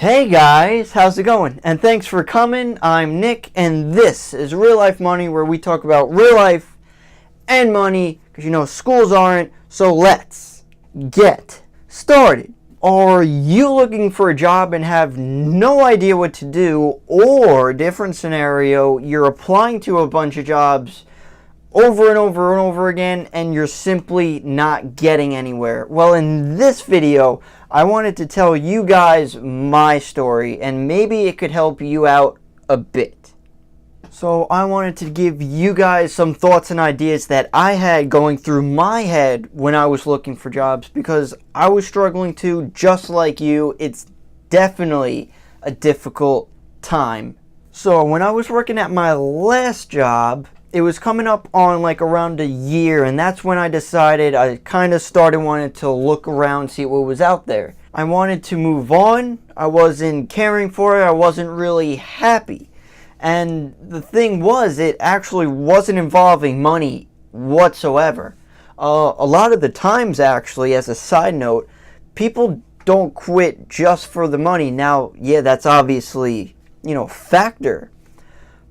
Hey guys, how's it going? And thanks for coming. I'm Nick, and this is Real Life Money, where we talk about real life and money, because schools aren't, so let's get started. Are you looking for a job and have no idea what to do, or different scenario, you're applying to a bunch of jobs over and over and over again, and you're simply not getting anywhere? Well, in this video, I wanted to tell you guys my story, and maybe it could help you out a bit. So I wanted to give you guys some thoughts and ideas that I had going through my head when I was looking for jobs, because I was struggling too, just like you. It's definitely a difficult time. So when I was working at my last job, it was coming up on like around a year, and that's when I decided I kind of started wanting to look around, see what was out there. I wanted to move on. I wasn't caring for it. I wasn't really happy. And the thing was, it actually wasn't involving money whatsoever. A lot of the times, actually, as a side note, people don't quit just for the money. Now, yeah, that's obviously, factor.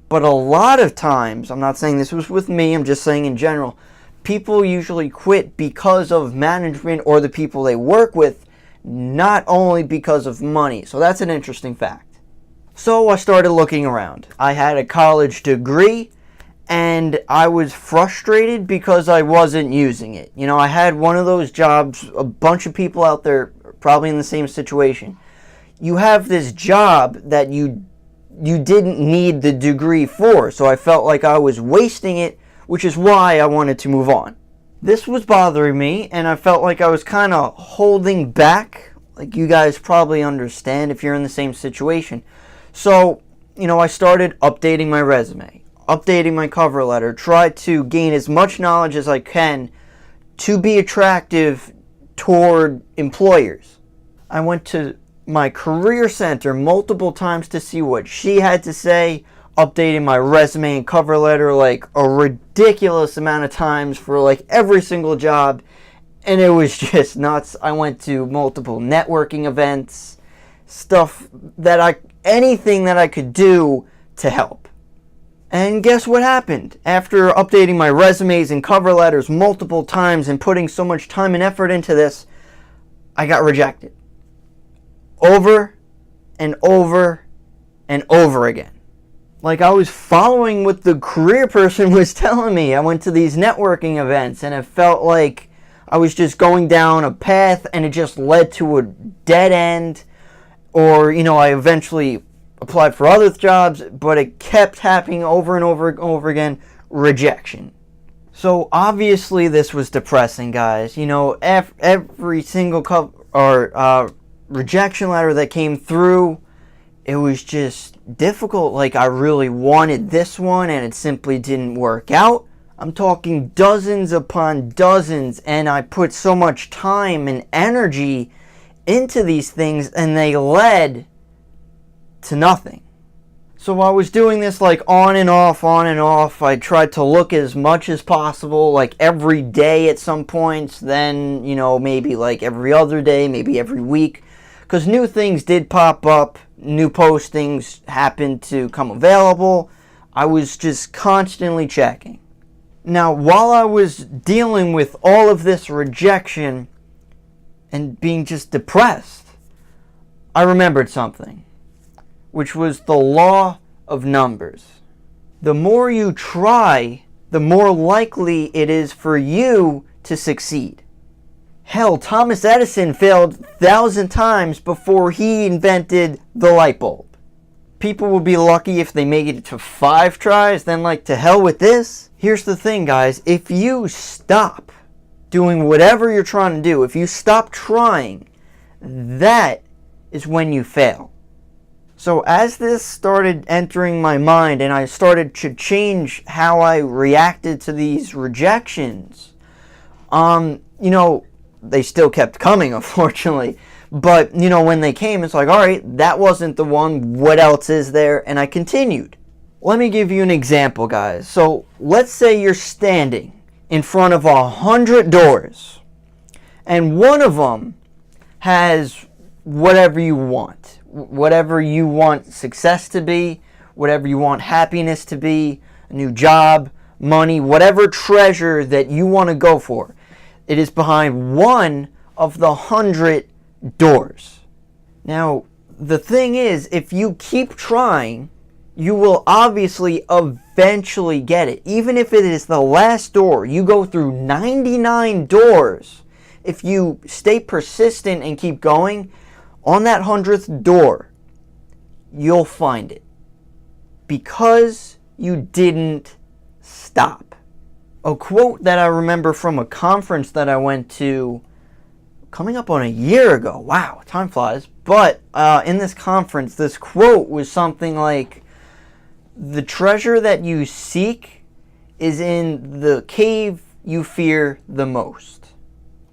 But a lot of times, I'm not saying this was with me, I'm just saying in general, people usually quit because of management or the people they work with, not only because of money. So that's an interesting fact. So I started looking around. I had a college degree, and I was frustrated because I wasn't using it. I had one of those jobs, a bunch of people out there probably in the same situation. You have this job that you didn't need the degree for, so I felt like I was wasting it, which is why I wanted to move on. This was bothering me, and I felt like I was kind of holding back, like you guys probably understand if you're in the same situation. So, I started updating my resume, updating my cover letter, tried to gain as much knowledge as I can to be attractive toward employers. I went to my career center multiple times to see what she had to say, updating my resume and cover letter like a ridiculous amount of times for like every single job, and it was just nuts. I went to multiple networking events, anything that I could do to help. And guess what happened? After updating my resumes and cover letters multiple times and putting so much time and effort into this, I got rejected. Over and over and over again. Like I was following what the career person was telling me. I went to these networking events, and it felt like I was just going down a path, and it just led to a dead end. Or, I eventually applied for other jobs, but it kept happening over and over and over again. Rejection. So obviously this was depressing, guys. Every single rejection letter that came through, it was just difficult. Like I really wanted this one, and it simply didn't work out. I'm talking dozens upon dozens, and I put so much time and energy into these things, and they led to nothing. So I was doing this like on and off. I tried to look as much as possible, like every day at some points, then, maybe like every other day, maybe every week, because new things did pop up, new postings happened to come available. I was just constantly checking. Now, while I was dealing with all of this rejection and being just depressed, I remembered something, which was the law of numbers. The more you try, the more likely it is for you to succeed. Hell, Thomas Edison failed 1,000 times before he invented the light bulb. People will be lucky if they make it to 5 tries, then to hell with this. Here's the thing, guys. If you stop doing whatever you're trying to do, if you stop trying, that is when you fail. So as this started entering my mind, and I started to change how I reacted to these rejections, they still kept coming, unfortunately. But, when they came, it's like, all right, that wasn't the one. What else is there? And I continued. Let me give you an example, guys. So let's say you're standing in front of 100 doors, and one of them has whatever you want. whatever you want success to be, whatever you want happiness to be, a new job, money, whatever treasure that you want to go for. It is behind one of the 100 doors. Now, the thing is, if you keep trying, you will obviously eventually get it. Even if it is the last door, you go through 99 doors. If you stay persistent and keep going, on that 100th door, you'll find it. Because you didn't stop. A quote that I remember from a conference that I went to coming up on a year ago. Wow, time flies. But in this conference, this quote was something like, "The treasure that you seek is in the cave you fear the most."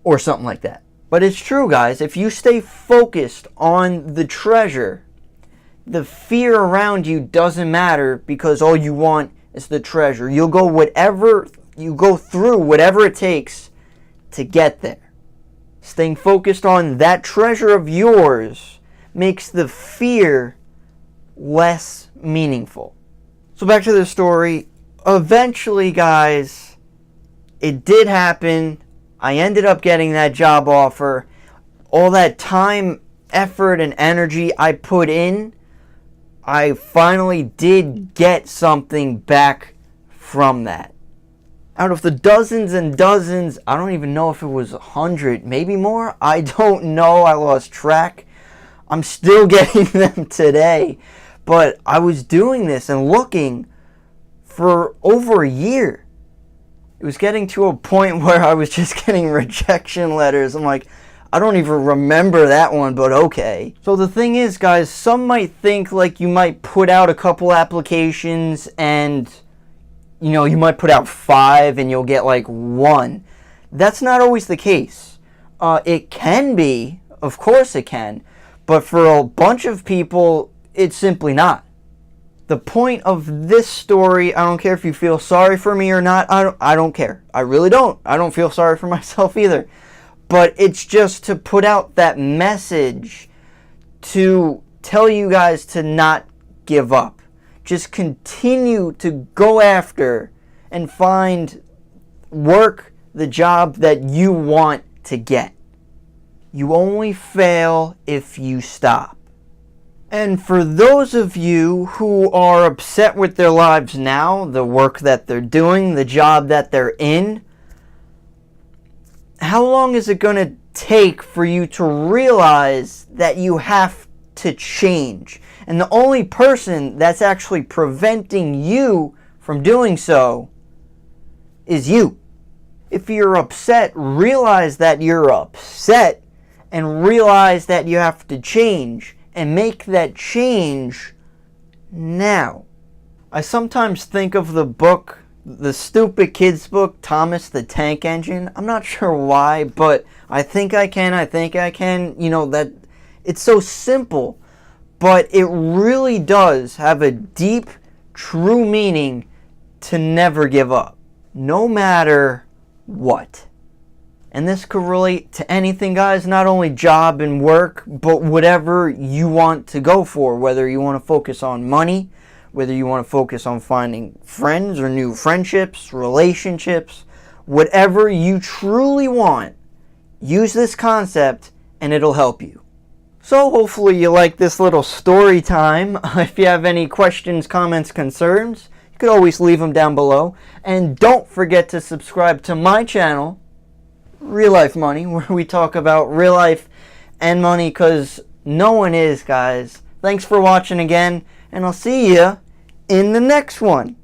Or something like that. But it's true, guys. If you stay focused on the treasure, the fear around you doesn't matter, because all you want is the treasure. You'll go through whatever it takes to get there. Staying focused on that treasure of yours makes the fear less meaningful. So back to the story. Eventually, guys, it did happen. I ended up getting that job offer. All that time, effort, and energy I put in, I finally did get something back from that. Out of the dozens and dozens, I don't even know if it was 100, maybe more. I don't know. I lost track. I'm still getting them today. But I was doing this and looking for over a year. It was getting to a point where I was just getting rejection letters. I'm like, I don't even remember that one, but okay. So the thing is, guys, some might think like you might put out a couple applications and, you might put out 5 and you'll get like 1. That's not always the case. It can be, of course it can, but for a bunch of people, it's simply not. The point of this story, I don't care if you feel sorry for me or not. I don't care. I really don't. I don't feel sorry for myself either. But it's just to put out that message to tell you guys to not give up. Just continue to go after and find the job that you want to get. You only fail if you stop. And for those of you who are upset with their lives now, the work that they're doing, the job that they're in, how long is it going to take for you to realize that you have to change? And the only person that's actually preventing you from doing so is you. If you're upset, realize that you're upset and realize that you have to change. And make that change now. I sometimes think of the book, the stupid kids book, Thomas the Tank Engine. I'm not sure why, but I think I can. That it's so simple, but it really does have a deep, true meaning to never give up, no matter what. And this could relate to anything, guys, not only job and work, but whatever you want to go for. Whether you want to focus on money, whether you want to focus on finding friends or new friendships, relationships, whatever you truly want, use this concept and it'll help you. So hopefully you like this little story time. If you have any questions, comments, concerns, you could always leave them down below. And don't forget to subscribe to my channel, Real Life Money, where we talk about real life and money, because no one is, guys. Thanks for watching again, and I'll see you in the next one.